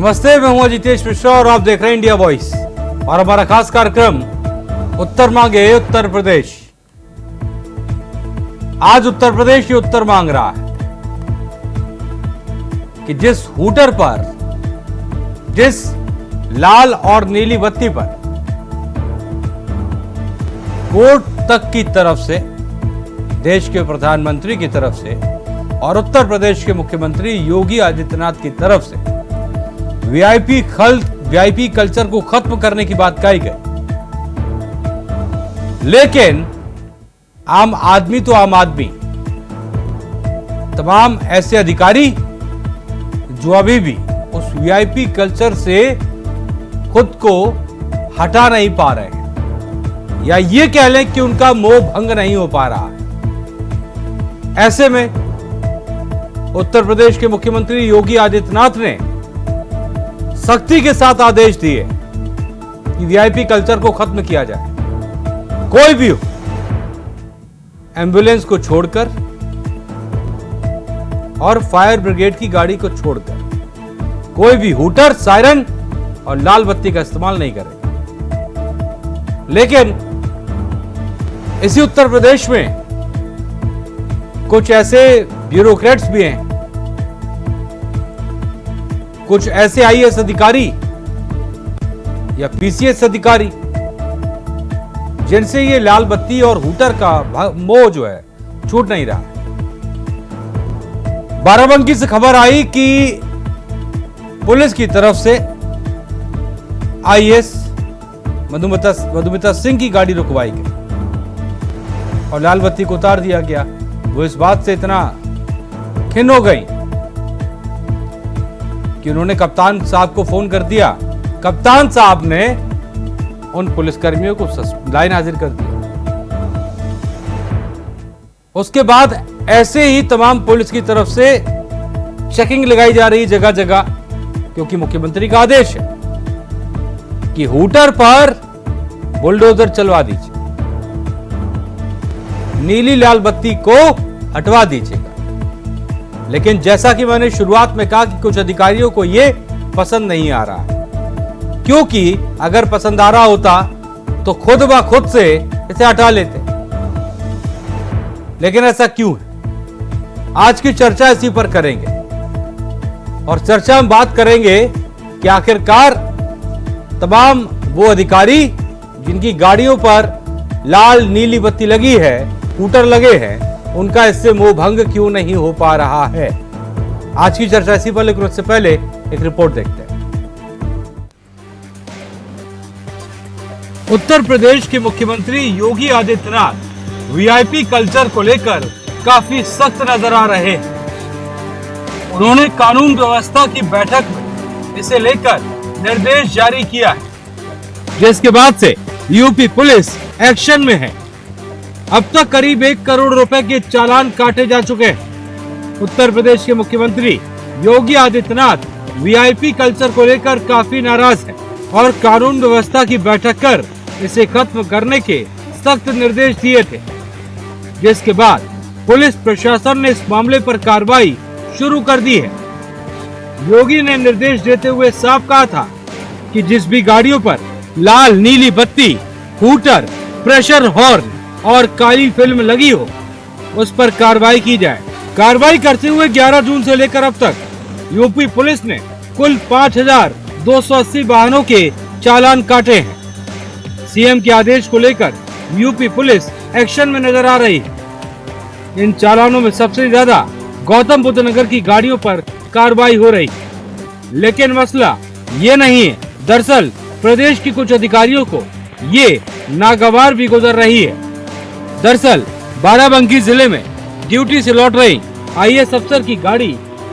नमस्ते, मैं हूं अजितेश मिश्रा और आप देख रहे हैं इंडिया वॉइस और हमारा खास कार्यक्रम उत्तर मांगे उत्तर प्रदेश। आज उत्तर प्रदेश ये उत्तर मांग रहा है कि जिस हूटर पर, जिस लाल और नीली बत्ती पर कोर्ट तक की तरफ से, देश के प्रधानमंत्री की तरफ से और उत्तर प्रदेश के मुख्यमंत्री योगी आदित्यनाथ की तरफ से वीआईपी कल्चर को खत्म करने की बात कही गई, लेकिन आम आदमी तो आम आदमी, तमाम ऐसे अधिकारी जो अभी भी उस वीआईपी कल्चर से खुद को हटा नहीं पा रहे हैं, या ये कह लें कि उनका मोह भंग नहीं हो पा रहा है। ऐसे में उत्तर प्रदेश के मुख्यमंत्री योगी आदित्यनाथ ने सख्ती के साथ आदेश दिए कि वीआईपी कल्चर को खत्म किया जाए। कोई भी हो, एम्बुलेंस को छोड़कर और फायर ब्रिगेड की गाड़ी को छोड़कर कोई भी हूटर, सायरन और लाल बत्ती का इस्तेमाल नहीं करे। लेकिन इसी उत्तर प्रदेश में कुछ ऐसे ब्यूरोक्रेट्स भी हैं, कुछ ऐसे आईएएस अधिकारी या पीसीएस अधिकारी जिनसे ये लाल बत्ती और हूटर का मोह जो है छूट नहीं रहा। बाराबंकी से खबर आई कि पुलिस की तरफ से आईएएस मधुमिता सिंह की गाड़ी रुकवाई गई और लाल बत्ती को उतार दिया गया। वो इस बात से इतना खिन्न हो गई कि उन्होंने कप्तान साहब को फोन कर दिया। कप्तान साहब ने उन पुलिसकर्मियों को लाइन हाजिर कर दिया। उसके बाद ऐसे ही तमाम पुलिस की तरफ से चेकिंग लगाई जा रही जगह जगह, क्योंकि मुख्यमंत्री का आदेश है कि हूटर पर बुलडोजर चलवा दीजिए, नीली लाल बत्ती को हटवा दीजिएगा। लेकिन जैसा कि मैंने शुरुआत में कहा कि कुछ अधिकारियों को यह पसंद नहीं आ रहा है, क्योंकि अगर पसंद आ रहा होता तो खुद ब खुद से इसे हटा लेते। लेकिन ऐसा क्यों है? आज की चर्चा इसी पर करेंगे और चर्चा में बात करेंगे कि आखिरकार तमाम वो अधिकारी जिनकी गाड़ियों पर लाल नीली बत्ती लगी है, हूटर लगे हैं, उनका इससे मोह भंग क्यों नहीं हो पा रहा है। आज की चर्चा इसी पर, लेकिन उससे पहले एक रिपोर्ट देखते हैं। उत्तर प्रदेश के मुख्यमंत्री योगी आदित्यनाथ वीआईपी कल्चर को लेकर काफी सख्त नजर आ रहे हैं। उन्होंने कानून व्यवस्था की बैठक में इसे लेकर निर्देश जारी किया है, जिसके बाद से यूपी पुलिस एक्शन में है। अब तक करीब 1 करोड़ रुपए के चालान काटे जा चुके हैं। उत्तर प्रदेश के मुख्यमंत्री योगी आदित्यनाथ वीआईपी कल्चर को लेकर काफी नाराज हैं और कानून व्यवस्था की बैठक कर इसे खत्म करने के सख्त निर्देश दिए थे, जिसके बाद पुलिस प्रशासन ने इस मामले पर कार्रवाई शुरू कर दी है। योगी ने निर्देश देते हुए साफ कहा था कि जिस भी गाड़ियों पर लाल नीली बत्ती, हूटर, प्रेशर हॉर्न और काली फिल्म लगी हो, उस पर कार्रवाई की जाए। कार्रवाई करते हुए 11 जून से लेकर अब तक यूपी पुलिस ने कुल 5280 वाहनों के चालान काटे हैं। सीएम के आदेश को लेकर यूपी पुलिस एक्शन में नजर आ रही है। इन चालानों में सबसे ज्यादा गौतम बुद्ध नगर की गाड़ियों पर कार्रवाई हो रही है। लेकिन मसला ये नहीं है, दरअसल प्रदेश के कुछ अधिकारियों को ये नागवार भी गुजर रही है। दरअसल बाराबंकी जिले में ड्यूटी से लौट रही आईएएस अफसर की गाड़ी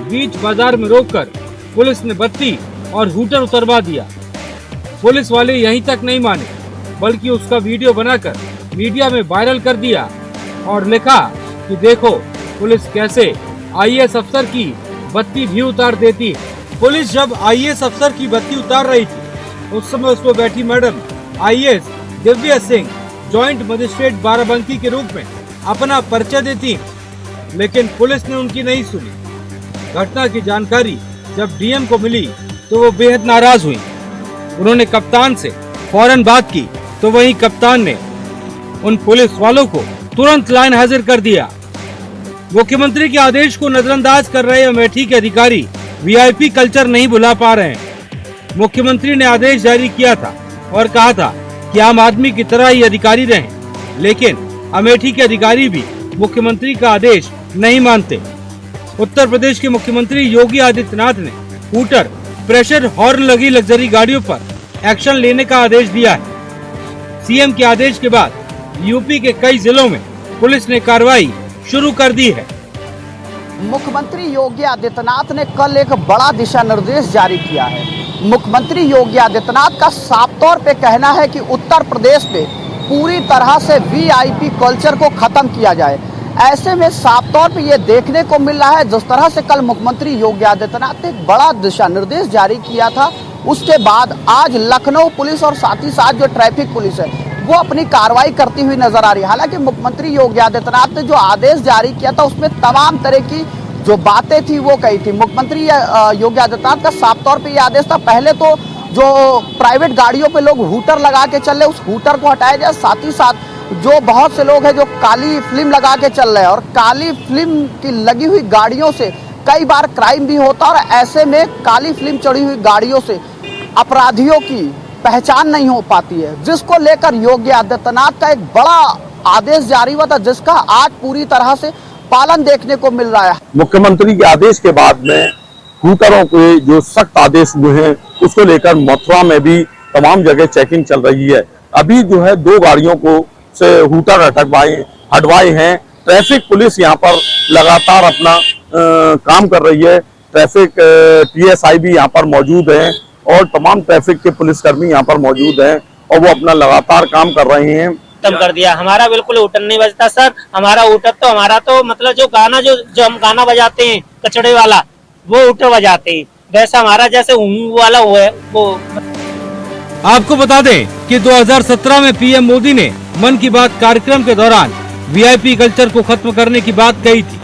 बीच बाजार में रोककर पुलिस ने बत्ती और हूटर उतरवा दिया। पुलिस वाले यहीं तक नहीं माने, बल्कि उसका वीडियो बनाकर मीडिया में वायरल कर दिया और लिखा कि देखो पुलिस कैसे आईएएस अफसर की बत्ती भी उतार देती है। पुलिस जब आईएएस अफसर की बत्ती उतार रही थी, उस समय उस पर बैठी madam IAS Divya Singh joint magistrate Barabanki के रूप में अपना परिचय देती, लेकिन पुलिस ने उनकी नहीं सुनी। घटना की जानकारी जब डीएम को मिली तो तो वो बेहद नाराज हुई। उन्होंने कप्तान से फौरन बात की तो वहीं कप्तान ने उन पुलिस वालों को तुरंत लाइन हाजिर कर दिया। मुख्यमंत्री के आदेश को नजरअंदाज कर रहे अमेठी के अधिकारी वीआईपी कल्चर नहीं भुला पा रहे हैं। मुख्यमंत्री ने आदेश जारी किया था और कहा था कि आम आदमी की तरह ही अधिकारी रहें, लेकिन अमेठी के अधिकारी भी मुख्यमंत्री का आदेश नहीं मानते। उत्तर प्रदेश के मुख्यमंत्री योगी आदित्यनाथ ने हूटर, प्रेशर हॉर्न लगी लग्जरी गाड़ियों पर एक्शन लेने का आदेश दिया है। सीएम के आदेश के बाद यूपी के कई जिलों में पुलिस ने कार्रवाई शुरू कर दी है। मुख्यमंत्री योगी आदित्यनाथ ने कल एक बड़ा दिशा निर्देश जारी किया है। मुख्यमंत्री योगी आदित्यनाथ का साफ तौर पे कहना है कि उत्तर प्रदेश में पूरी तरह से वीआईपी कल्चर को खत्म किया जाए। ऐसे में साफ तौर पे ये देखने को मिल रहा है, जिस तरह से कल मुख्यमंत्री योगी आदित्यनाथ ने एक बड़ा दिशा निर्देश जारी किया था, उसके बाद आज लखनऊ पुलिस और साथ ही साथ जो ट्रैफिक पुलिस है वो अपनी कार्रवाई करती हुई नजर आ रही है। हालांकि मुख्यमंत्री योगी आदित्यनाथ ने जो आदेश जारी किया था उसमें तमाम तरह की जो बातें थी वो कही थी। मुख्यमंत्री योगी आदित्यनाथ का साफ तौर पे ये आदेश था, पहले तो जो प्राइवेट गाड़ियों पे लोग हूटर लगा के चल रहे उस हूटर को हटाया जाए। साथ ही साथ जो बहुत से लोग हैं जो काली फिल्म लगा के चल रहे हैं और काली फिल्म की लगी हुई गाड़ियों से कई बार क्राइम भी होता है और ऐसे में काली फिल्म चढ़ी हुई गाड़ियों से अपराधियों की पहचान नहीं हो पाती है, जिसको लेकर योगी आदित्यनाथ का एक बड़ा आदेश जारी हुआ था, जिसका आज पूरी तरह से पालन देखने को मिल रहा है। मुख्यमंत्री के आदेश के बाद में हूटरों के जो सख्त आदेश हुए हैं उसको लेकर मथुरा में भी तमाम जगह चेकिंग चल रही है। अभी जो है 2 गाड़ियों को से हूटर हटवाए हैं। ट्रैफिक पुलिस यहाँ पर लगातार अपना काम कर रही है। ट्रैफिक टीएसआई भी यहाँ पर मौजूद हैं और तमाम ट्रैफिक के पुलिसकर्मी यहाँ पर मौजूद हैं और वो अपना लगातार काम कर रहे हैं। खत्म कर दिया। हमारा बिल्कुल हूटर नहीं बजता सर। हमारा हूटर मतलब जो गाना जो हम गाना बजाते हैं कचड़े वाला वो हूटर बजाते हैं, वैसा हमारा जैसे वाला हुआ है वो। आपको बता दें कि 2017 में पीएम मोदी ने मन की बात कार्यक्रम के दौरान वीआईपी कल्चर को खत्म करने की बात कही थी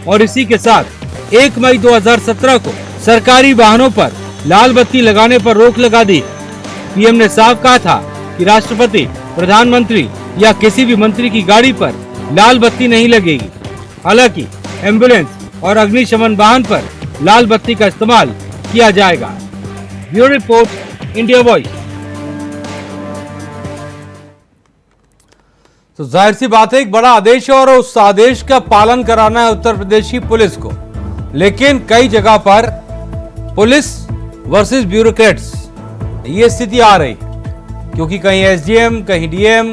और इसी के साथ 1 मई 2017 को सरकारी वाहनों पर लाल बत्ती लगाने पर रोक लगा दी। पीएम ने साफ कहा था कि राष्ट्रपति, प्रधानमंत्री या किसी भी मंत्री की गाड़ी पर लाल बत्ती नहीं लगेगी। हालांकि एम्बुलेंस और अग्निशमन वाहन पर लाल बत्ती का इस्तेमाल किया जाएगा। Bureau report, India voice. तो जाहिर सी बात है एक बड़ा आदेश है और उस आदेश का पालन कराना है उत्तर प्रदेश की पुलिस को, लेकिन कई जगह पर पुलिस वर्सेस ब्यूरोक्रेट्स ये स्थिति आ रही क्योंकि कहीं एसडीएम, कहीं डीएम,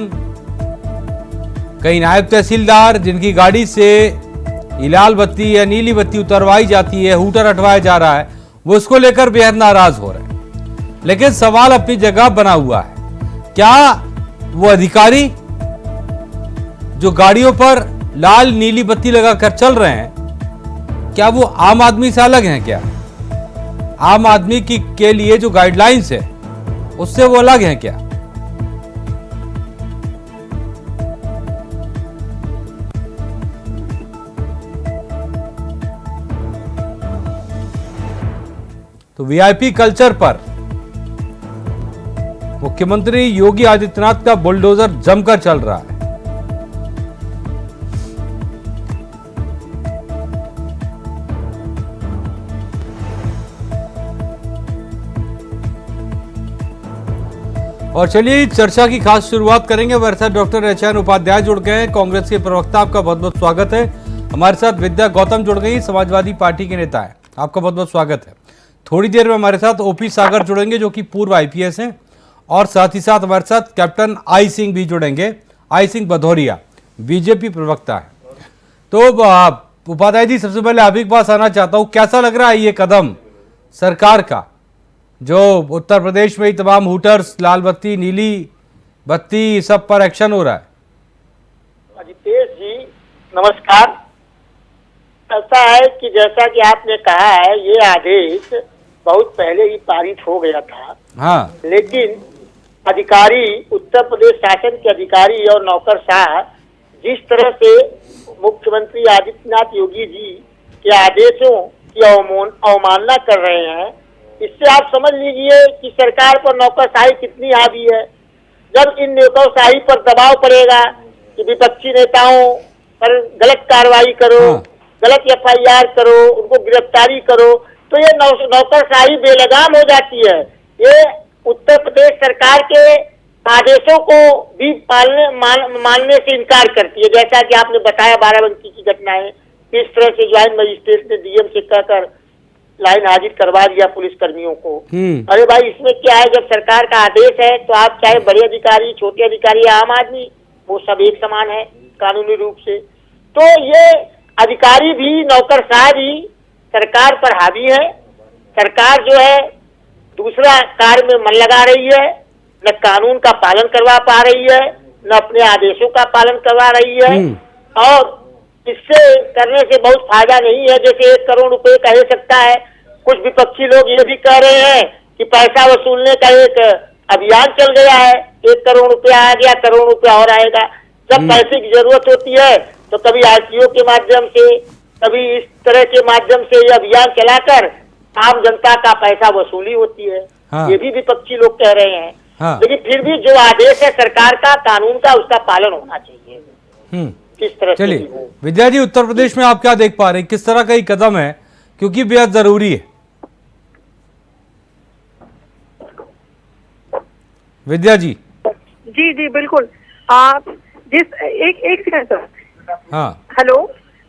कहीं नायब तहसीलदार जिनकी गाड़ी से लाल बत्ती या नीली बत्ती उतरवाई जाती है, हूटर हटवाया जा रहा है, वो उसको लेकर बेहद नाराज हो रहे हैं। लेकिन सवाल अपनी जगह बना हुआ है, क्या वो अधिकारी जो गाड़ियों पर लाल नीली बत्ती लगाकर चल रहे हैं क्या वो आम आदमी से अलग हैं? क्या आम आदमी की के लिए जो गाइडलाइंस है उससे वो अलग हैं क्या? तो वीआईपी कल्चर पर मुख्यमंत्री योगी आदित्यनाथ का बुलडोजर जमकर चल रहा है। और चलिए चर्चा की खास शुरुआत करेंगे। हमारे साथ डॉक्टर एचएन उपाध्याय जुड़ गए हैं, कांग्रेस के प्रवक्ता, आपका बहुत बहुत स्वागत है। हमारे साथ विद्या गौतम जुड़ गई, समाजवादी पार्टी के नेता है, आपका बहुत बहुत स्वागत है। थोड़ी देर में हमारे साथ ओपी सागर जुड़ेंगे जो कि पूर्व आईपीएस हैं और साथ ही साथ हमारे साथ कैप्टन आई सिंह भी जुड़ेंगे। आई सिंह भदौरिया बीजेपी प्रवक्ता है। तो उपाध्याय जी, सबसे पहले आप ही के पास आना चाहता हूँ, कैसा लग रहा है ये कदम सरकार का जो उत्तर प्रदेश में ही तमाम हूटर्स, लाल बत्ती, नीली बत्ती सब पर एक्शन हो रहा है? अजितेश जी नमस्कार। ऐसा है कि जैसा कि आपने कहा है ये आदेश बहुत पहले ही पारित हो गया था। हाँ, लेकिन अधिकारी, उत्तर प्रदेश शासन के अधिकारी और नौकरशाह जिस तरह से मुख्यमंत्री आदित्यनाथ योगी जी के आदेशों की अवमानना कर रहे हैं, इससे आप समझ लीजिए कि सरकार पर नौकरशाही कितनी हावी है। जब इन नौकरशाही पर दबाव पड़ेगा कि विपक्षी नेताओं पर गलत कार्रवाई करो, गलत FIR करो, उनको गिरफ्तारी करो, तो ये नौकरशाही बेलगाम हो जाती है। ये उत्तर प्रदेश सरकार के आदेशों को भी मानने से इनकार करती है। जैसा कि आपने बताया बाराबंकी की घटना है, इस तरह से ज्वाइंट मजिस्ट्रेट ने DM से कहकर लाइन हाजिर करवा दिया पुलिस कर्मियों को। अरे भाई, इसमें क्या है, जब सरकार का आदेश है तो आप चाहे बड़े अधिकारी, छोटे अधिकारी, आम आदमी, वो सब एक समान है कानूनी रूप से। तो ये अधिकारी भी, नौकरशाह भी सरकार पर हावी है। सरकार जो है दूसरा कार्य में मन लगा रही है, न कानून का पालन करवा पा रही है, न अपने आदेशों का पालन करवा रही है। और इससे करने से बहुत फायदा नहीं है। जैसे 1 करोड़ रुपए कह सकता है, कुछ विपक्षी लोग ये भी कह रहे हैं कि पैसा वसूलने का एक अभियान चल गया है, 1 करोड़ रुपया आ गया, करोड़ रुपया और आएगा। जब पैसे की जरूरत होती है तो कभी RTO के माध्यम से, कभी इस तरह के माध्यम से ये अभियान चलाकर आम जनता का पैसा वसूली होती है। ये भी विपक्षी लोग कह रहे हैं। लेकिन फिर भी जो आदेश है सरकार का, कानून का, उसका पालन होना चाहिए। किस तरह से चलिए विद्या जी, उत्तर प्रदेश में आप क्या देख पा रहे हैं, किस तरह का ये कदम है, क्योंकि बेहद जरूरी है। विद्या जी। जी जी बिल्कुल। जिस एक सेकंड सर। हाँ हेलो,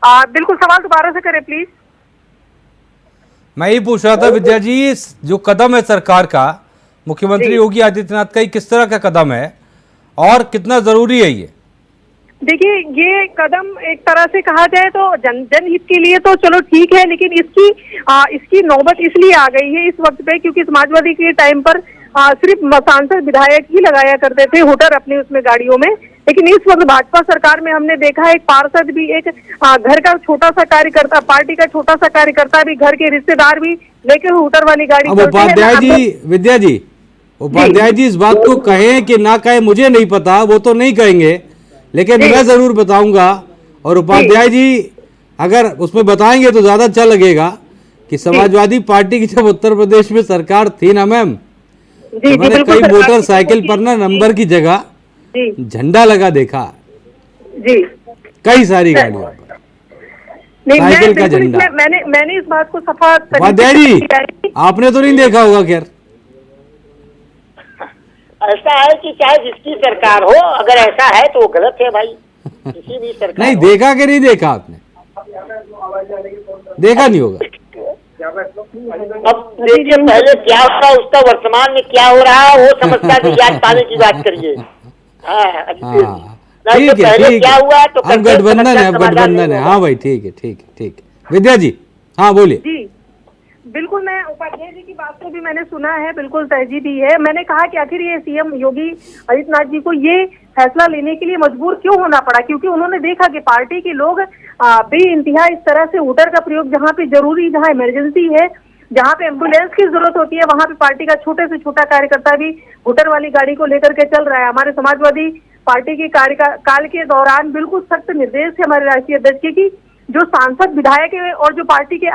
बिल्कुल सवाल दोबारा से करें प्लीज। मैं ये पूछ रहा था विद्या जी, जो कदम है सरकार का, मुख्यमंत्री योगी आदित्यनाथ का, किस तरह का कदम है और कितना जरूरी है ये? देखिए, ये कदम एक तरह से कहा जाए तो जनहित के लिए तो चलो ठीक है, लेकिन इसकी नौबत इसलिए आ गई है इस वक्त पे क्योंकि समाजवादी के टाइम पर सिर्फ सांसद विधायक ही लगाया करते थे हूटर अपने उसमें गाड़ियों में। लेकिन इस वक्त भाजपा सरकार में हमने देखा है एक पार्षद भी, एक घर का छोटा सा कार्यकर्ता, पार्टी का छोटा सा कार्यकर्ता भी, घर के रिश्तेदार भी लेकर हूटर वाली गाड़ी। अब उपाध्याय जी, विद्या जी, उपाध्याय जी इस बात को कहें कि ना कहें मुझे नहीं पता, वो तो नहीं कहेंगे, लेकिन मैं जरूर बताऊंगा। और उपाध्याय जी अगर उसमें बताएंगे तो ज्यादा अच्छा लगेगा कि समाजवादी पार्टी की जब उत्तर प्रदेश में सरकार थी ना मैम, तो मैंने कई मोटरसाइकिल पर ना नंबर की जगह झंडा लगा देखा जी, कई सारी गाड़ियों पर साइकिल का झंडा। मैंने इस बात को सफा। उपाध्याय जी आपने तो नहीं देखा होगा। खैर ऐसा है कि चाहे जिसकी सरकार हो, अगर ऐसा है तो वो गलत है भाई, किसी भी सरकार। नहीं देखा कि नहीं देखा आपने? देखा नहीं होगा। अब देखिए, पहले क्या होता उसका वर्तमान में क्या हो रहा है वो समस्या की जांच पाने की बात करिए। ठीक है, ठीक क्या हुआ तो अब गठबंधन है, अब गठबंधन है। हाँ भाई ठीक है, ठीक है, ठीक है। विद्या जी हाँ बोलिए। जी बिल्कुल, मैं उपाध्याय जी की बात को भी मैंने सुना है, बिल्कुल तहजीब ही है। मैंने कहा कि आखिर ये CM योगी आदित्यनाथ जी को ये फैसला लेने के लिए मजबूर क्यों होना पड़ा, क्योंकि उन्होंने देखा कि पार्टी के लोग बेइंतहा इस तरह से हूटर का प्रयोग जहाँ पे जरूरी, जहाँ इमरजेंसी है, जहाँ पे एम्बुलेंस की जरूरत होती है, वहाँ पे पार्टी का छोटे से छोटा कार्यकर्ता भी हूटर वाली गाड़ी को लेकर के चल रहा है। हमारे समाजवादी पार्टी के कार्यकाल के दौरान बिल्कुल सख्त निर्देश थे हमारे राष्ट्रीय अध्यक्ष के कि जो सांसद विधायक है और जो पार्टी के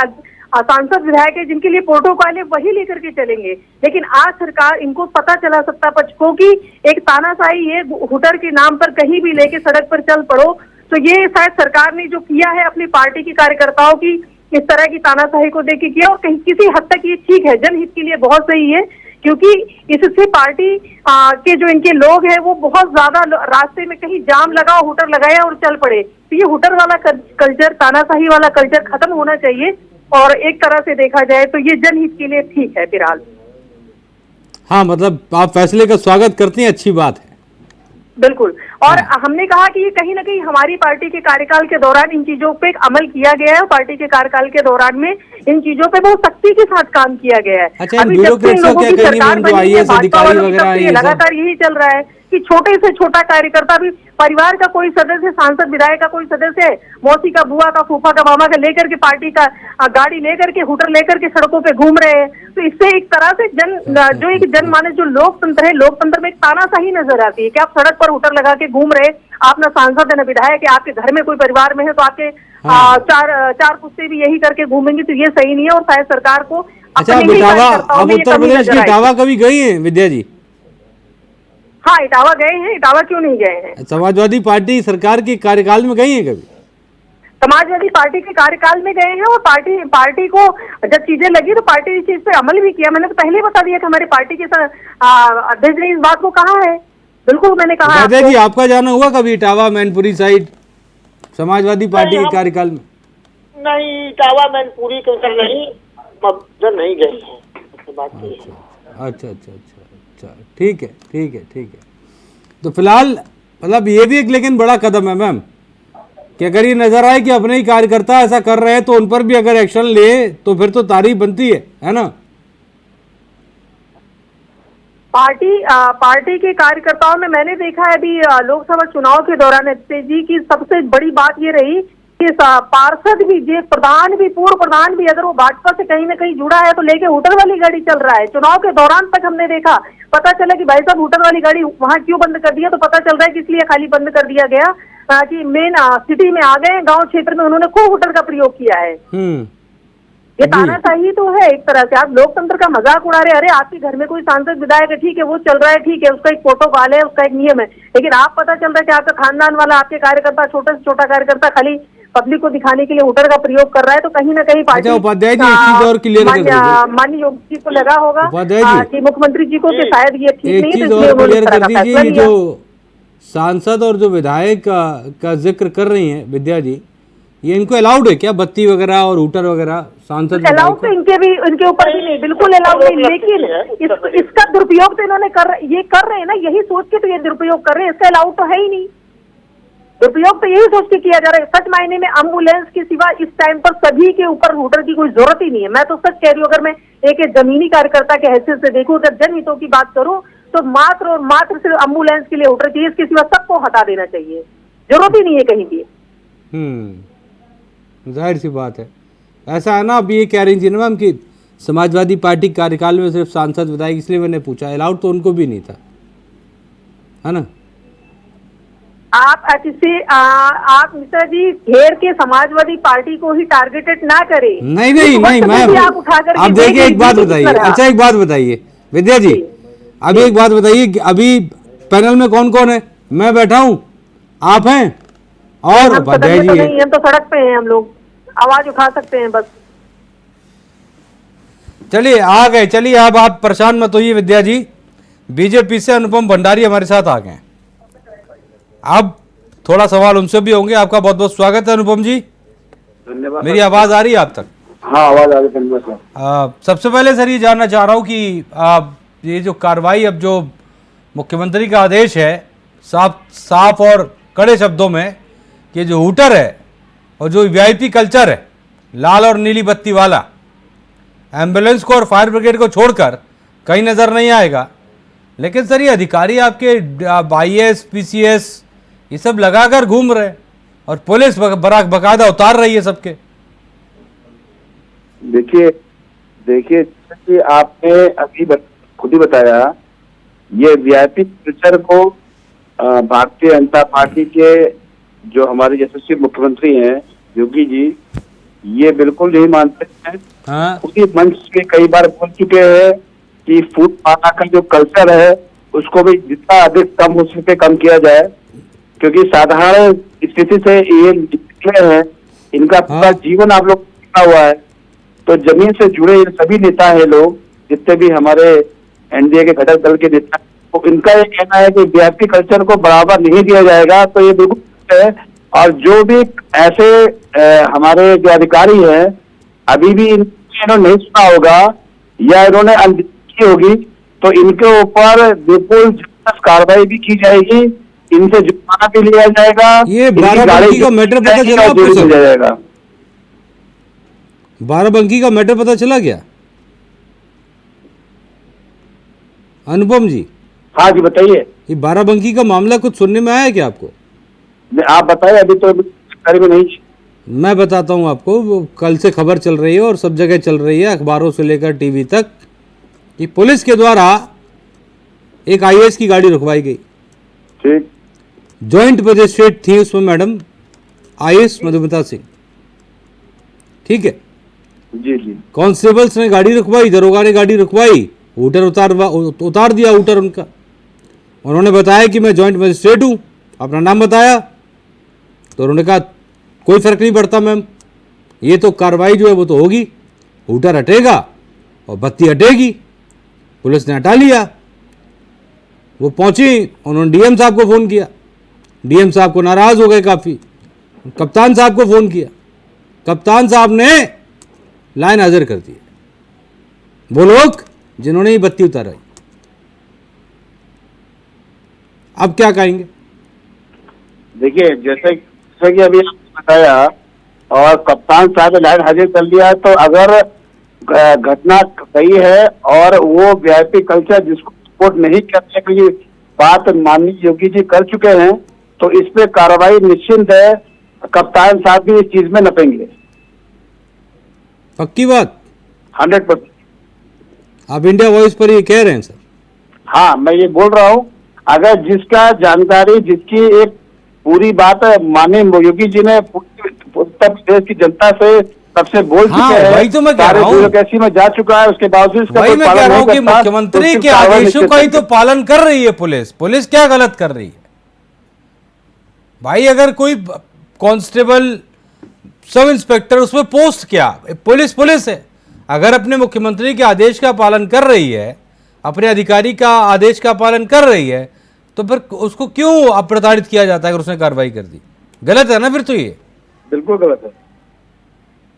सांसद विधायक है जिनके लिए प्रोटोकॉल है वही लेकर के चलेंगे। लेकिन आज सरकार, इनको पता चला सत्ता पक्ष को कि एक तानाशाही है, हूटर के नाम पर कहीं भी लेके सड़क पर चल पड़ो, तो ये शायद सरकार ने जो किया है अपनी पार्टी के कार्यकर्ताओं की इस तरह की तानाशाही को देख के किया। और कहीं किसी हद तक ये ठीक है, जनहित के लिए बहुत सही है, क्योंकि इससे पार्टी के जो इनके लोग हैं वो बहुत ज्यादा रास्ते में कहीं जाम लगा, हूटर लगाया और चल पड़े। तो ये हूटर वाला कल्चर, तानाशाही वाला कल्चर खत्म होना चाहिए। और एक तरह से देखा जाए तो ये जनहित के लिए ठीक है फिलहाल। हाँ मतलब आप फैसले का स्वागत करती हैं, अच्छी बात है। बिल्कुल। और हमने कहा कि ये कहीं ना कहीं हमारी पार्टी के कार्यकाल के दौरान इन चीजों पे अमल किया गया है। पार्टी के कार्यकाल के दौरान में इन चीजों पे बहुत सख्ती के साथ काम किया गया है। अच्छा, अभी जब से लोगों की सरकार बनी है, लगातार यही चल रहा है कि छोटे से छोटा कार्यकर्ता भी, परिवार का कोई सदस्य, सांसद विधायक का कोई सदस्य, मौसी का, बुआ का, फूफा का, मामा का लेकर के पार्टी का गाड़ी लेकर के, हूटर लेकर के सड़कों पे घूम रहे हैं। तो इससे एक तरह से जो एक जनमानस, जो लोकतंत्र है, लोकतंत्र में एक तानाशाही नजर आती है कि आप सड़क पर हूटर लगा के घूम रहे, आप ना सांसद है ना विधायक है, आपके घर में कोई परिवार में है तो आपके चार पुस्ते भी यही करके घूमेंगे, तो ये सही नहीं है। और शायद सरकार को अच्छा, अपने ही इटावा, कार्यकर्ताओं आप में ये उत्तर कमी प्रदेश नजर की आई। इटावा कभी गई हैं विद्या जी? हाँ, इटावा गए हैं, इटावा क्यों नहीं गए हैं? समाजवादी पार्टी सरकार के कार्यकाल में गई हैं कभी? समाजवादी पार्टी के कार्यकाल में गए हैं और पार्टी को जब चीजें लगी तो पार्टी ने इस चीज पे अमल भी किया। मैंने तो पहले ही बता दिया कि हमारी पार्टी के अध्यक्ष ने इस बात को कहा है। बिल्कुल मैंने कहा विद्या आपको। जी, आपका जाना हुआ कभी इटावा मैनपुरी साइड समाजवादी पार्टी के हम- कार्यकाल में? नहीं, इटावा मैनपुरी के उधर नहीं, उधर नहीं गए हैं। बात ये है। अच्छा अच्छा अच्छा अच्छा, ठीक है ठीक है ठीक है। तो फिलहाल मतलब ये भी एक लेकिन बड़ा कदम है मैम कि अगर ये नजर आए कि अपने ही कार्यकर्ता ऐसा कर रहे हैं तो उन पर भी अगर एक्शन ले तो फिर तो तारीफ बनती है ना? पार्टी के कार्यकर्ताओं में मैंने देखा है अभी लोकसभा चुनाव के दौरान जी की सबसे बड़ी बात ये रही कि पार्षद भी, जे प्रधान भी, पूर्व प्रधान भी, अगर वो भाजपा से कहीं ना कहीं जुड़ा है तो लेके हूटर वाली गाड़ी चल रहा है। चुनाव के दौरान तक हमने देखा, पता चला कि भाई साहब हूटर वाली गाड़ी वहां क्यों बंद कर दिया, तो पता चल रहा है कि इसलिए खाली बंद कर दिया गया कि मेन सिटी में आ गए, गांव क्षेत्र में उन्होंने खूब हूटर का प्रयोग किया है। ये तानाशाही तो है एक तरह से। आप लोकतंत्र का मजाक उड़ा रहे। अरे आपके घर में कोई सांसद विधायक है, ठीक है, वो चल रहा है, ठीक है, उसका एक प्रोटोकॉल है, उसका एक नियम है, लेकिन आप पता चल रहा है कि आपका खानदान वाला, आपके कार्यकर्ता, छोटे से छोटा कार्यकर्ता खाली पब्लिक को दिखाने के लिए हूटर का प्रयोग कर रहा है, तो कहीं ना कहीं पार्टी उपाध्याय जी एक चीज और क्लियर कर दीजिए। माननीय योगी जी को लगा होगा उपाध्याय जी, कि मुख्यमंत्री जी को कि शायद ये ठीक एक नहीं है, चीज तो इसलिए और उन्होंने क्लियर इस तरह कर का दीजिए, फैसला ये लिया। जो सांसद और जो विधायक का जिक्र कर रही हैं विद्या जी, ये इनको अलाउड है क्या बत्ती वगैरह और हूटर वगैरह? सांसद अलाउड तो इनके ऊपर भी नहीं, बिल्कुल अलाउड नहीं, लेकिन इसका दुरुपयोग तो इन्होंने कर रहे हैं ना, यही सोच के तो ये दुरुपयोग कर रहे हैं, इसका अलाउड तो है ही नहीं। दुरुपयोग तो यही सोच के किया जा रहा है। सच मायने में एम्बुलेंस के सिवा इस टाइम पर सभी के ऊपर हूटर की कोई जरूरत ही नहीं है। मैं तो सच कह रही हूँ, अगर मैं एक जमीनी कार्यकर्ता के हैसियत से देखूं, अगर जनहितों की बात करूं, तो मात्र और मात्र सिर्फ एम्बुलेंस के लिए हूटर चाहिए, इसके सिवा सबको हटा देना चाहिए, जरूरत ही नहीं है कहीं की। जाहिर सी बात है, ऐसा है ना। अब ये कह रही थी ना मैम कि समाजवादी पार्टी के कार्यकाल में सिर्फ सांसद विधायक, इसलिए मैंने पूछा, अलाउड तो उनको भी नहीं था, है ना? आप आप मिश्रा जी घेर के समाजवादी पार्टी को ही टारगेटेड ना करें। नहीं नहीं नहीं मैम, आप देखिए एक बात बताइए। अच्छा एक बात बताइए विद्या जी, अभी एक बात बताइए, अभी पैनल में कौन कौन है? मैं बैठा हूँ, आप हैं और उपाध्याय जी हैं। हम तो सड़क पे हैं, हम लोग आवाज उठा सकते हैं बस। चलिए आ गए, चलिए अब आप परेशान मत होइए विद्या जी, बीजेपी से अनुपम भंडारी हमारे साथ आ गए। अब थोड़ा सवाल उनसे भी होंगे। आपका बहुत बहुत स्वागत है अनुपम जी। धन्यवाद। मेरी आवाज आ रही है आप तक? हाँ, आवाज आ रही है। धन्यवाद। सबसे पहले सर ये जानना चाह रहा हूँ कि ये जो कार्रवाई, अब जो मुख्यमंत्री का आदेश है साफ और कड़े शब्दों में कि जो हूटर है और जो वीआईपी कल्चर है, लाल और नीली बत्ती वाला, एम्बुलेंस को और फायर ब्रिगेड को छोड़कर कहीं नजर नहीं आएगा। लेकिन सर ये अधिकारी आपके IAS PCS ये सब लगाकर घूम रहे हैं और पुलिस बकायदा उतार रही है सबके। देखिए कि आपने अभी खुद ही बताया, ये वीआईपी कल्चर को भारतीय जनता पार्टी के जो हमारे यशस्वी मुख्यमंत्री हैं योगी जी, ये बिल्कुल नहीं मानते हैं। हाँ। उसी मंच पे कई बार बोल चुके हैं कि फूड पाना का जो कल्चर है उसको भी जितना अधिक कम हो सके कम किया जाए, क्योंकि साधारण स्थिति से ये निकले हैं, इनका पूरा जीवन आप लोग देखा हुआ है। तो जमीन से जुड़े सभी नेता हैं लोग, जितने भी हमारे एनडीए के घटक दल के नेता, तो इनका ये कहना है कि वीआईपी कल्चर को बढ़ावा नहीं दिया जाएगा, तो ये बिल्कुल है। और जो भी ऐसे हमारे जो अधिकारी हैं, अभी भी इन्होंने नहीं सुना होगा या इन्होंने अनदेखी होगी, तो इनके ऊपर बिल्कुल कार्रवाई भी की जाएगी, इनसे जुर्माना भी लिया जाएगा। ये बाराबंकी का मैटर पता चला आपको सर? जाएगा। बाराबंकी का मैटर पता चला क्या अनुपम जी? हाँ जी बताइए। ये बाराबंकी का मामला कुछ सुनने में आया क्या आपको? आप बताइए, अभी तो जानकारी में नहीं। मैं बताता हूँ आपको, वो कल से खबर चल रही है और सब जगह चल रही है, अखबारों से लेकर टीवी तक, कि पुलिस के द्वारा एक IAS की गाड़ी रुकवाई गई। ठीक। जॉइंट मजिस्ट्रेट थी उसमें मैडम IAS मधुमिता सिंह, ठीक है। जी जी। कांस्टेबल्स ने गाड़ी रुकवाई, दरोगा ने गाड़ी रुकवाई, हूटर उतार दिया हूटर उनका। उन्होंने बताया कि मैं जॉइंट मजिस्ट्रेट हूँ, अपना नाम बताया, तो उन्होंने कहा कोई फर्क नहीं पड़ता मैम, ये तो कार्रवाई जो है वो तो होगी, हूटर हटेगा और बत्ती हटेगी। पुलिस ने हटा लिया। वो पहुंची, उन्होंने डीएम साहब को फ़ोन किया, डीएम साहब को नाराज़ हो गए काफ़ी, कप्तान साहब को फ़ोन किया, कप्तान साहब ने लाइन हाजिर कर दी। वो लोग जिन्होंने ये बत्ती उताराई, अब क्या कहेंगे? देखिए जैसे कि अभी आपने बताया और कप्तान साहब ने लाइन हाजिर कर लिया, तो अगर घटना सही है और वो वीआईपी कल्चर जिसको सपोर्ट नहीं करने की बात माननीय योगी जी कर चुके हैं, तो इस पे कार्रवाई निश्चिंत है, कप्तान साहब भी इस चीज में नपेंगे। पक्की बात? 100%। आप इंडिया वॉइस पर ये कह रहे हैं सर? हाँ, मैं ये बोल रहा हूँ, अगर जिसका जानकारी, जिसकी एक पूरी बात माननीय योगी जी ने उत्तर प्रदेश की जनता से सबसे बोल हाँ, चुके हैं, वही तो मैं कह रहा हूँ, ब्यूरोक्रेसी में जा चुका है, उसके बावजूद इसका वही कोई मैं पालन कह रहा हूँ नहीं कि करता, मुख्यमंत्री तो के उसकी कार्रवाई आदेशों का ही निश्चित तो पालन कर रही है पुलिस। पुलिस क्या गलत कर रही है भाई? अगर कोई कांस्टेबल, सब इंस्पेक्टर, उसमें पोस्ट क्या, पुलिस है। अगर अपने मुख्यमंत्री के आदेश का पालन कर रही है, अपने अधिकारी का आदेश का पालन कर रही है, तो फिर उसको क्यों अप्रताड़ित किया जाता है अगर उसने कार्रवाई कर दी? गलत है ना फिर तो ये। बिल्कुल गलत है।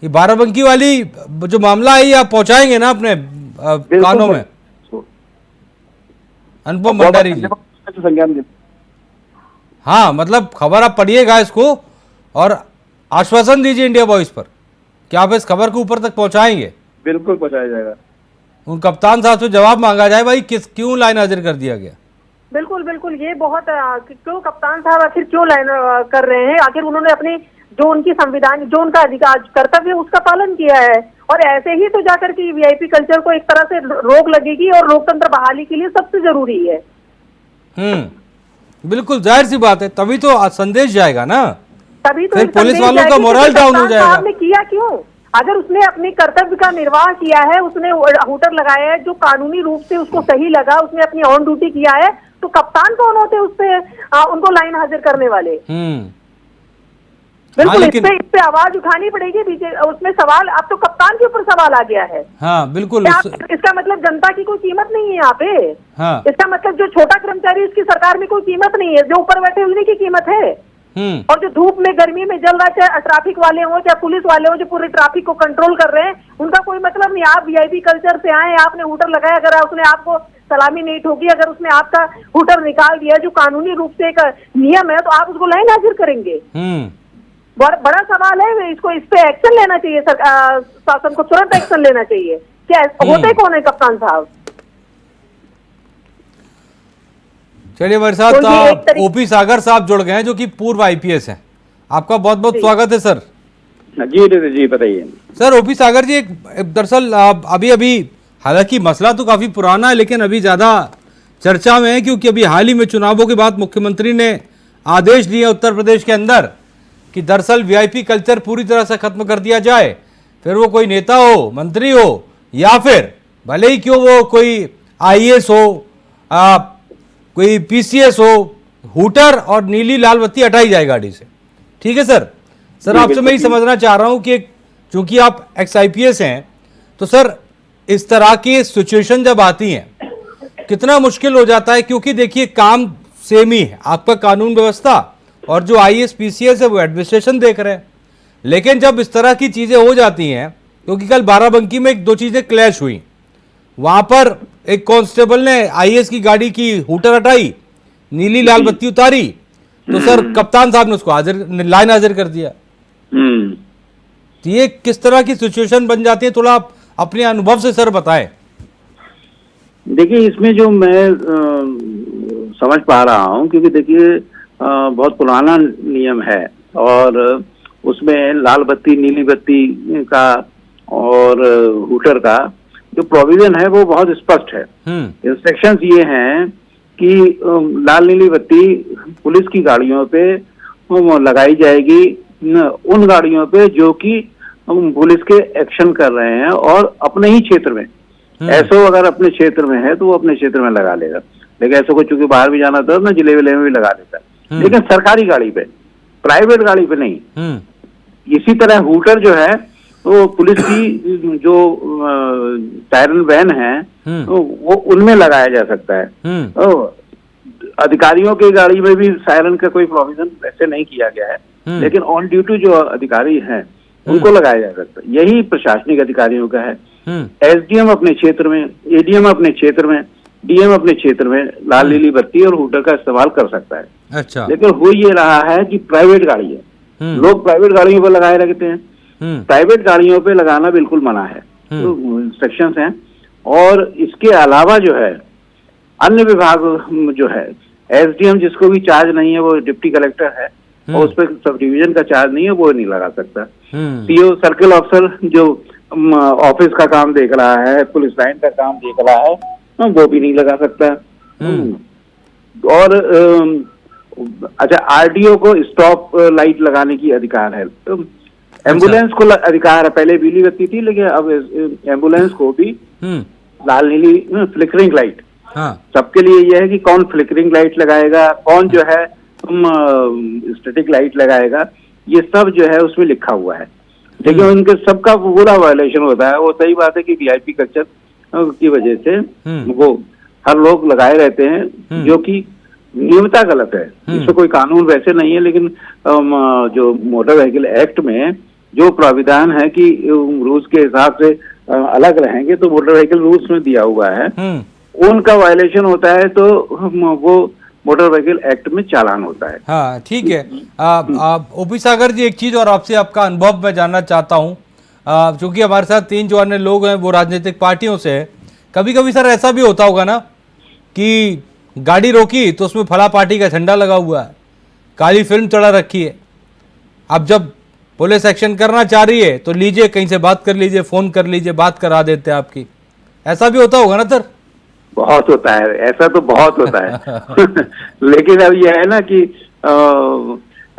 ये बाराबंकी वाली जो मामला है, ये आप पहुंचाएंगे ना अपने कानों में? अनुपम भंडारी जी, संज्ञान दे। हाँ, मतलब खबर आप पढ़िएगा इसको और आश्वासन दीजिए इंडिया वॉइस पर कि आप इस खबर को ऊपर तक पहुंचाएंगे। बिल्कुल पहुंचाया जाएगा। उन कप्तान साहब से जवाब मांगा जाए, भाई क्यों लाइन हाजिर कर दिया गया? बिल्कुल बिल्कुल, ये बहुत क्यों कप्तान साहब आखिर क्यों लाइन कर रहे हैं? आखिर उन्होंने अपनी जो उनकी संविधान, जो उनका अधिकार कर्तव्य, उसका पालन किया है, और ऐसे ही तो जाकर के वीआईपी कल्चर को एक तरह से रोक लगेगी, और लोकतंत्र बहाली के लिए सबसे जरूरी है। बिल्कुल जाहिर सी बात है, तभी तो संदेश जाएगा ना, तभी तो फिर पुलिस वालों का मोरल डाउन हो जाएगा। आपने किया क्यों? अगर उसने अपने कर्तव्य का निर्वाह किया है, उसने हूटर लगाया है जो कानूनी रूप से उसको सही लगा, उसने अपनी ऑन ड्यूटी किया है, तो कप्तान कौन होते उससे उनको लाइन हाजिर करने वाले? बिल्कुल, लेकिन इस पे आवाज उठानी पड़ेगी। उसमें सवाल, अब तो कप्तान के ऊपर सवाल आ गया है। हाँ बिल्कुल। इसका मतलब जनता की कोई कीमत नहीं है यहाँ पे। हाँ। इसका मतलब जो छोटा कर्मचारी, उसकी सरकार में कोई कीमत नहीं है, जो ऊपर बैठे उन्हीं की कीमत है। और जो धूप में, गर्मी में जल रहा है, चाहे ट्रैफिक वाले हो, चाहे पुलिस वाले हो, जो पूरे ट्रैफिक को कंट्रोल कर रहे हैं, उनका कोई मतलब नहीं। आप वीआईपी कल्चर से आए, आपने हूटर लगाया, अगर उसने आपको सलामी नहीं ठोकी, अगर उसने आपका हूटर निकाल दिया जो कानूनी रूप से एक नियम है, तो आप उसको लाइन हाजिर करेंगे? बड़ा सवाल है। इसको, इस पे एक्शन लेना चाहिए, शासन को तुरंत एक्शन लेना चाहिए। क्या होते कौन है कप्तान साहब? चलिए, हमारे साथ ओपी सागर साहब जुड़ गए हैं, जो कि पूर्व आईपीएस हैं। आपका बहुत बहुत स्वागत है सर। जी बताइए सर। ओपी सागर जी, एक दरअसल अभी हालांकि मसला तो काफी पुराना है, लेकिन अभी ज्यादा चर्चा में है, क्योंकि अभी हाल ही में चुनावों के बाद मुख्यमंत्री ने आदेश दिए उत्तर प्रदेश के अंदर कि दरअसल वीआईपी कल्चर पूरी तरह से खत्म कर दिया जाए। फिर वो कोई नेता हो, मंत्री हो, या फिर भले ही क्यों वो कोई आईएएस हो, कोई पीसीएस हो, हूटर और नीली लाल बत्ती हटाई जाए गाड़ी से। ठीक है सर आपसे मैं ही समझना चाह रहा हूं कि चूंकि आप एक्स आईपीएस हैं, तो सर इस तरह की सिचुएशन जब आती हैं, कितना मुश्किल हो जाता है? क्योंकि देखिए, काम सेम ही है, आपका कानून व्यवस्था, और जो आईएएस पीसीएस है वो एडमिनिस्ट्रेशन देख रहे हैं। लेकिन जब इस तरह की चीजें हो जाती हैं, क्योंकि कल बाराबंकी में दो चीजें क्लैश हुई, वहां पर एक कांस्टेबल ने आईएएस की गाड़ी की हूटर हटाई, नीली लाल बत्ती उतारी, तो सर कप्तान साहब ने उसको लाइन हाजिर कर दिया। तो ये किस तरह की सिचुएशन बन जाती है, थोड़ा आप अपने अनुभव से सर बताएं। देखिए, इसमें जो मैं समझ पा रहा हूँ, क्योंकि देखिए बहुत पुराना नियम है, और उसमें लाल बत्ती, नीली बत्ती का और हूटर का जो प्रोविजन है वो बहुत स्पष्ट है। इंस्ट्रक्शंस ये हैं कि लाल नीली बत्ती पुलिस की गाड़ियों पे लगाई जाएगी, उन गाड़ियों पे जो कि हम पुलिस के एक्शन कर रहे हैं और अपने ही क्षेत्र में, ऐसो अगर अपने क्षेत्र में है तो वो अपने क्षेत्र में लगा लेगा, लेकिन ऐसो को चूंकि बाहर भी जाना था ना, जिले विले में भी लगा देता है, लेकिन सरकारी गाड़ी पे, प्राइवेट गाड़ी पे नहीं। इसी तरह हूटर जो है तो पुलिस की जो सायरन वैन है वो उनमें लगाया जा सकता है। अधिकारियों की गाड़ी में भी सायरन का कोई प्रोविजन वैसे नहीं किया गया है, लेकिन ऑन ड्यूटी जो अधिकारी हैं उनको लगाया जा सकता है। यही प्रशासनिक अधिकारियों का है। एसडीएम अपने क्षेत्र में, एडीएम अपने क्षेत्र में, डीएम अपने क्षेत्र में लाल नीली बत्ती और हूटर का इस्तेमाल कर सकता है। अच्छा। लेकिन हो ये रहा है कि प्राइवेट गाड़ी है, लोग प्राइवेट गाड़ियों पर लगाए रखते हैं। प्राइवेट गाड़ियों पे लगाना बिल्कुल मना है, तो इंस्ट्रक्शंस हैं। और इसके अलावा जो है अन्य विभाग जो है, एसडीएम जिसको भी चार्ज नहीं है वो डिप्टी कलेक्टर है और उस पर सब डिवीजन का चार्ज नहीं है, वो नहीं लगा सकता। सीओ सर्किल ऑफिसर जो ऑफिस का काम देख रहा है, पुलिस लाइन का काम देख रहा है, वो भी नहीं लगा सकता। और अच्छा, आरडीओ को स्टॉप लाइट लगाने की अधिकार है। एम्बुलेंस को अधिकार है, पहले बिजली बत्ती थी लेकिन अब एम्बुलेंस को भी लाल नीली फ्लिकरिंग लाइट। सबके लिए यह है कि कौन फ्लिकरिंग लाइट लगाएगा, कौन जो है स्टैटिक लाइट लगाएगा, ये सब जो है उसमें लिखा हुआ है। लेकिन उनके सबका पूरा वायलेशन होता है। वो सही बात है कि वीआईपी कल्चर की वजह से वो हर लोग लगाए रहते हैं, जो कि नियमता गलत है। इसमें कोई कानून वैसे नहीं है, लेकिन जो मोटर व्हीकल एक्ट में जो प्राविधान है कि रूल्स के हिसाब से अलग रहेंगे, तो मोटर व्हीकल रूल्स में दिया हुआ है, उनका वायलेशन होता है तो वो मोटर व्हीकल एक्ट में चालान होता है। हाँ, ठीक है। ओपी सागर जी, एक चीज और आपसे आपका अनुभव मैं जानना चाहता हूँ, क्योंकि हमारे साथ 3 जो अन्य लोग हैं वो राजनीतिक पार्टियों से है। कभी कभी सर ऐसा भी होता होगा ना कि गाड़ी रोकी तो उसमें फला पार्टी का झंडा लगा हुआ है, काली फिल्म चढ़ा रखी है। अब जब पुलिस एक्शन करना चाह रही है तो लीजिए, कहीं से बात कर लीजिए, फोन कर लीजिए, बात करा देते हैं आपकी। ऐसा भी होता होगा ना सर? बहुत होता है, ऐसा तो बहुत होता है। लेकिन अब यह है ना कि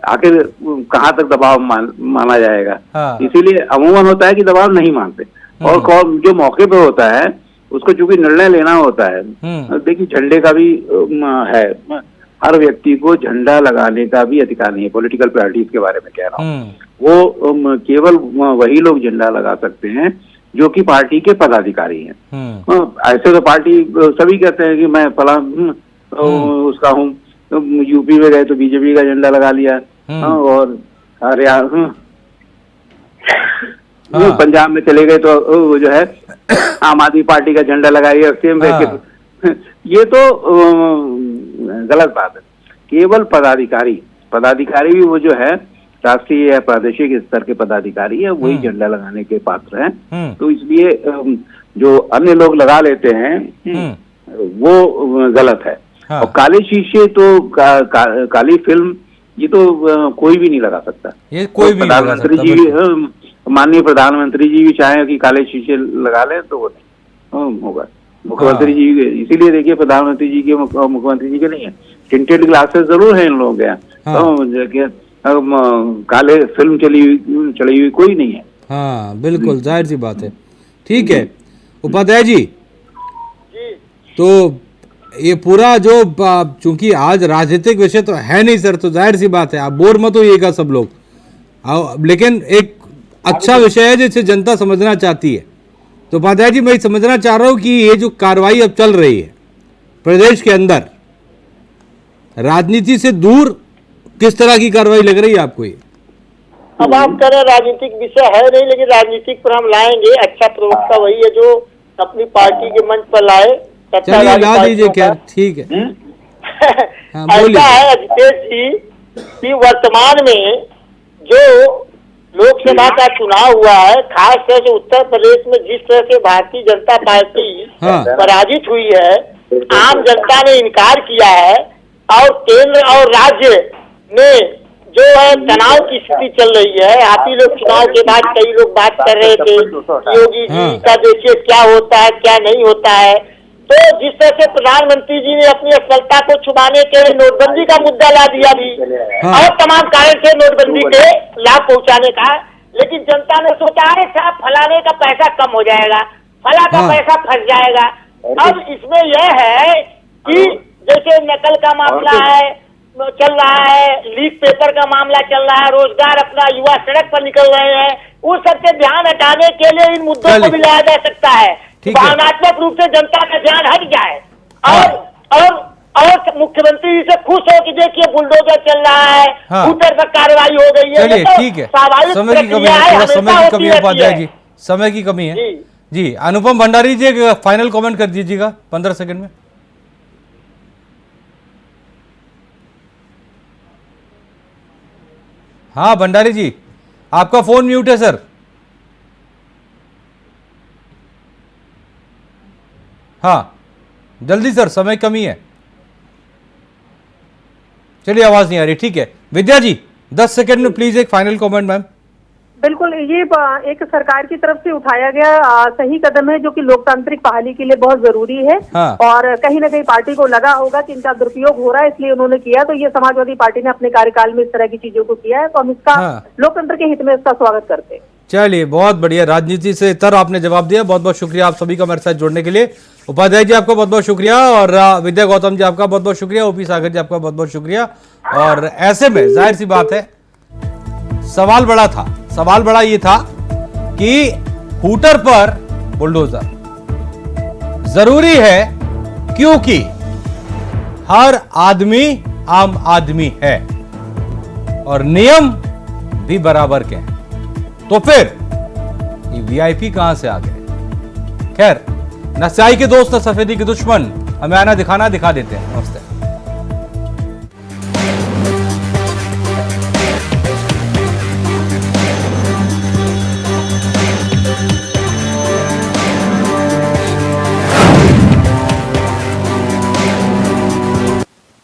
आखिर कहाँ तक दबाव माना जाएगा। इसीलिए अमूमन होता है कि दबाव नहीं मानते, और जो मौके पे होता है उसको चूंकि निर्णय लेना होता है। देखिए, झंडे का भी है, हर व्यक्ति को झंडा लगाने का भी अधिकार नहीं है। पॉलिटिकल पार्टीज के बारे में कह रहा हूँ, वो केवल वही लोग झंडा लगा सकते हैं जो कि पार्टी के पदाधिकारी हैं। ऐसे तो पार्टी सभी कहते हैं कि मैं फला उसका हूँ, यूपी में गए तो बीजेपी का झंडा लगा लिया, और हरियाणा पंजाब में चले गए तो वो जो है आम आदमी पार्टी का झंडा लगाइए, सेम ये तो गलत बात है। केवल पदाधिकारी भी वो जो है राष्ट्रीय या प्रादेशिक स्तर के पदाधिकारी है, वही झंडा लगाने के पात्र हैं। तो इसलिए जो अन्य लोग लगा लेते हैं वो गलत है। और काले शीशे तो काली फिल्म, ये तो कोई भी नहीं लगा सकता। ये कोई भी प्रधानमंत्री जी भी, माननीय प्रधानमंत्री जी भी चाहे कि काले शीशे लगा लें तो वो नहीं होगा। मुख्यमंत्री जी, इसीलिए देखिए प्रधानमंत्री जी के, मुख्यमंत्री जी के नहीं है, टिंटेड ग्लासेस जरूर है इन लोगों के यहाँ, काले फिल्म चली हुई कोई नहीं है। हाँ, बिल्कुल जाहिर सी बात है। ठीक है उपाध्याय जी, तो ये पूरा जो, चूंकि आज राजनीतिक विषय तो है नहीं सर, तो जाहिर सी बात है आप बोर मत होइएगा सब लोग, लेकिन एक अच्छा विषय है जिसे जनता समझना चाहती है। तो उपाध्याय जी, मैं समझना चाह रहा हूँ कि ये जो कार्रवाई अब चल रही है प्रदेश के अंदर, राजनीति से दूर किस तरह की कार्रवाई लग रही है आपको ये? अब आप कह रहे राजनीतिक विषय है नहीं, लेकिन राजनीतिक पर हम लाएंगे। अच्छा प्रवक्ता वही है जो अपनी पार्टी के मंच पर लाए। चलिए ला दीजिए, खैर ठीक है। ऐसा है अजितेश जी कि वर्तमान में जो लोकसभा का चुनाव हुआ है, खास तौर से उत्तर प्रदेश में जिस तरह से भारतीय जनता पार्टी पराजित हुई है, आम जनता ने इनकार किया है, और केंद्र और राज्य में जो है तनाव की स्थिति चल रही है। आप ही लोग चुनाव के बाद कई लोग बात कर रहे थे योगी जी का देखिए क्या होता है क्या नहीं होता है। तो जिस तरह से प्रधानमंत्री जी ने अपनी असफलता को छुपाने के लिए नोटबंदी का मुद्दा ला दिया भी, और तमाम कारण से नोटबंदी के लाभ पहुंचाने का, लेकिन जनता ने सोचा अरे साहब फलाने का पैसा कम हो जाएगा, फला का पैसा फंस जाएगा। अब इसमें यह है कि जैसे नकल का मामला है चल रहा है, लीक पेपर का मामला चल रहा है, रोजगार अपना युवा सड़क पर निकल रहे हैं, उस सबसे ध्यान हटाने के लिए इन मुद्दों को भी लाया जा सकता है, भावनात्मक रूप से जनता का ध्यान हट जाए। और मुख्यमंत्री जी से खुश हो कि देखिए बुलडोजर चल रहा है, हूटर पर कार्रवाई हो गई है। चलिए ठीक है, समय की कमी है, थोड़ा समय की कमी है उपाध्याय जी, समय की कमी है जी। अनुपम भंडारी जी एक फाइनल कमेंट कर दीजिएगा 15 सेकंड में। हाँ भंडारी जी, आपका फोन म्यूट है सर। हाँ जल्दी सर, समय कमी है। चलिए आवाज नहीं आ रही, ठीक है। विद्या जी 10 सेकंड में प्लीज एक फाइनल कमेंट मैम। बिल्कुल, ये एक सरकार की तरफ से उठाया गया सही कदम है जो कि लोकतांत्रिक बहाली के लिए बहुत जरूरी है। हाँ। और कहीं ना कहीं पार्टी को लगा होगा कि इनका दुरुपयोग हो रहा है, इसलिए उन्होंने किया। तो ये समाजवादी पार्टी ने अपने कार्यकाल में इस तरह की चीजों को किया है, तो हम इसका लोकतंत्र के हित में इसका स्वागत करते हैं। चलिए बहुत बढ़िया, राजनीति से तर आपने जवाब दिया। बहुत बहुत शुक्रिया आप सभी का मेरे साथ जुड़ने के लिए। उपाध्याय जी आपका बहुत बहुत शुक्रिया, और विद्या गौतम जी आपका बहुत बहुत शुक्रिया, ओपी सागर जी आपका बहुत बहुत शुक्रिया। और ऐसे में जाहिर सी बात है सवाल बड़ा था, सवाल बड़ा ये था कि हूटर पर बुलडोजर जरूरी है क्योंकि हर आदमी आम आदमी है और नियम भी बराबर के हैं, तो फिर ये वीआईपी कहां से आ गए। खैर, न स्याही के दोस्त न सफेदी के दुश्मन, हमें आना दिखाना दिखा देते हैं। नमस्ते।